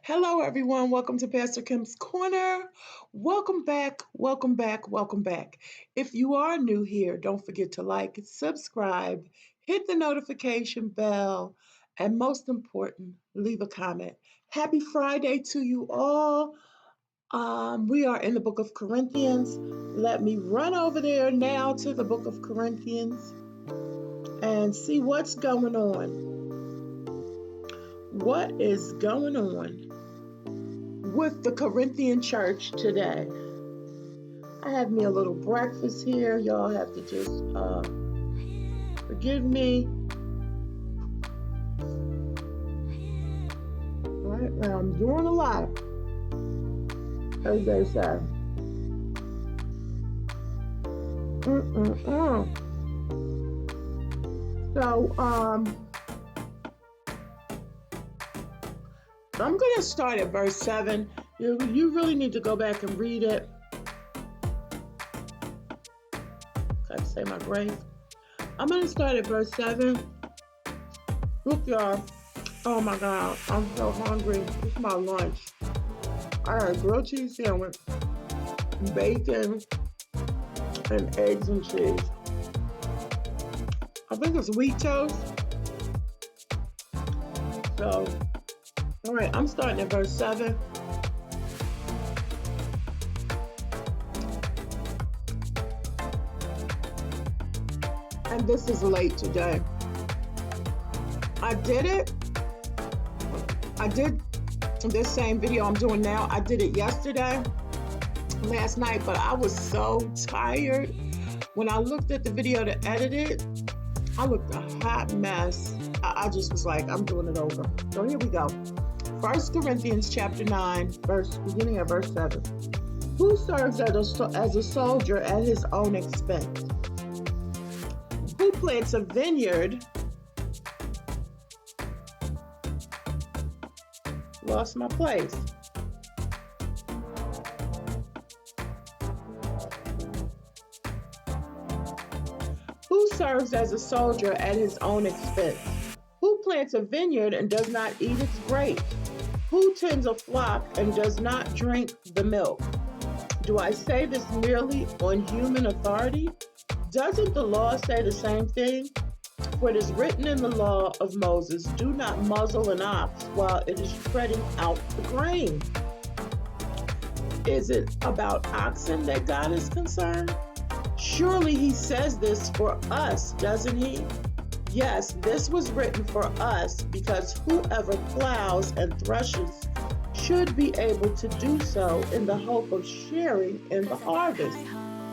Hello, everyone. Welcome to Pastor Kim's Corner. Welcome back, welcome back, welcome back. If you are new here, don't forget to like, subscribe, hit the notification bell, and most important, leave a comment. Happy Friday to you all. We are in the book of Corinthians. Let me run over there now to the book of Corinthians and see what's going on. What is going on with the Corinthian church today? I have me a little breakfast here. Y'all have to just forgive me. Right now, I'm doing a lot, as they say. So, I'm going to start at verse 7. You really need to go back and read it. Got to say my grace. I'm going to start at verse 7. Look, y'all. Oh, my God. I'm so hungry. This is my lunch. I had a grilled cheese sandwich, bacon, and eggs and cheese. I think it's wheat toast. So, all right, I'm starting at verse 7. And this is late today. I did this same video I'm doing now. I did it last night, but I was so tired. When I looked at the video to edit it, I looked a hot mess. I just was like, I'm doing it over. So here we go. 1 Corinthians chapter 9, beginning at verse 7. Who serves as a soldier at his own expense? Who plants a vineyard? Lost my place. Who serves as a soldier at his own expense? Who plants a vineyard and does not eat its grapes? Who tends a flock and does not drink the milk? Do I say this merely on human authority? Doesn't the law say the same thing? For it is written in the law of Moses, do not muzzle an ox while it is treading out the grain. Is it about oxen that God is concerned? Surely he says this for us, doesn't he? Yes, this was written for us because whoever plows and threshes should be able to do so in the hope of sharing in the harvest.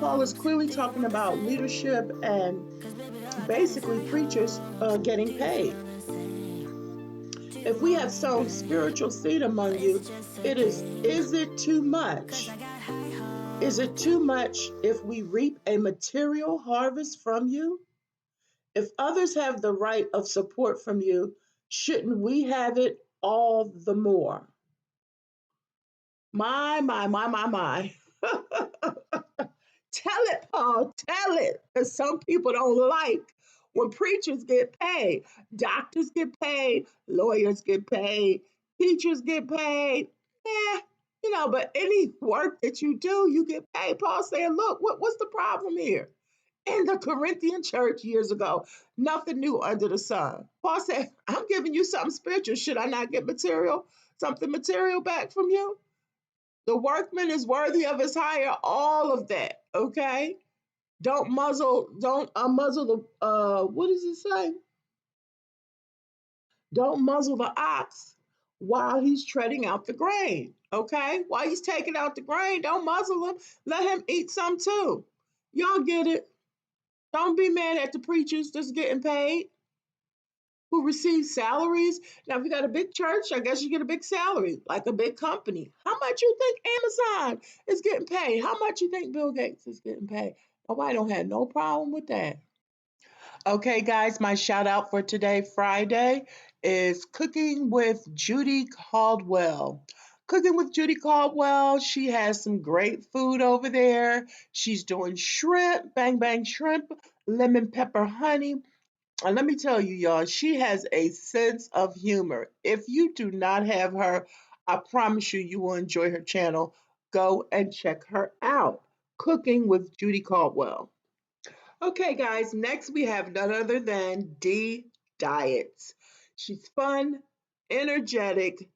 Paul is clearly talking about leadership and basically preachers getting paid. If we have sown spiritual seed among you, is it too much? Is it too much if we reap a material harvest from you? If others have the right of support from you, shouldn't we have it all the more? My. Tell it, Paul, tell it. Because some people don't like when preachers get paid. Doctors get paid, lawyers get paid, teachers get paid. But any work that you do, you get paid. Paul saying, look, what's the problem here? In the Corinthian church years ago, nothing new under the sun. Paul said, I'm giving you something spiritual. Should I not get something material back from you? The workman is worthy of his hire, all of that, okay? Don't muzzle the, what does it say? Don't muzzle the ox while he's treading out the grain, okay? While he's taking out the grain, don't muzzle him. Let him eat some too. Y'all get it? Don't be mad at the preachers that's getting paid, who receive salaries. Now, if you got a big church, I guess you get a big salary, like a big company. How much you think Amazon is getting paid? How much you think Bill Gates is getting paid? Nobody don't have no problem with that. Okay, guys, my shout out for today, Friday, is Cooking with Judy Caldwell. Cooking with Judy Caldwell, she has some great food over there. She's doing shrimp, bang bang shrimp, lemon pepper honey. And let me tell you, y'all, she has a sense of humor. If you do not have her, I promise you, you will enjoy her channel. Go and check her out. Cooking with Judy Caldwell. Okay, guys, next we have none other than D Diets. She's fun, energetic,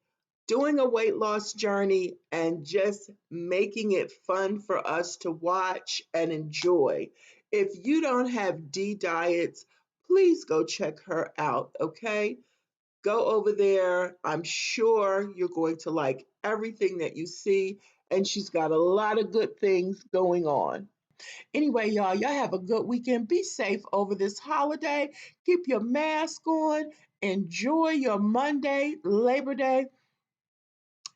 doing a weight loss journey, and just making it fun for us to watch and enjoy. If you don't have D Diets, please go check her out, okay? Go over there. I'm sure you're going to like everything that you see, and she's got a lot of good things going on. Anyway, y'all have a good weekend. Be safe over this holiday. Keep your mask on. Enjoy your Monday, Labor Day.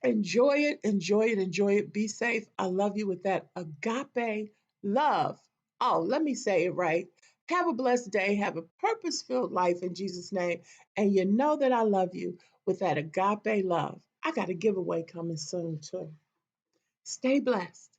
Enjoy it, enjoy it, enjoy it. Be safe. I love you with that agape love. Oh, let me say it right. Have a blessed day. Have a purpose filled life in Jesus' name. And you know that I love you with that agape love. I got a giveaway coming soon, too. Stay blessed.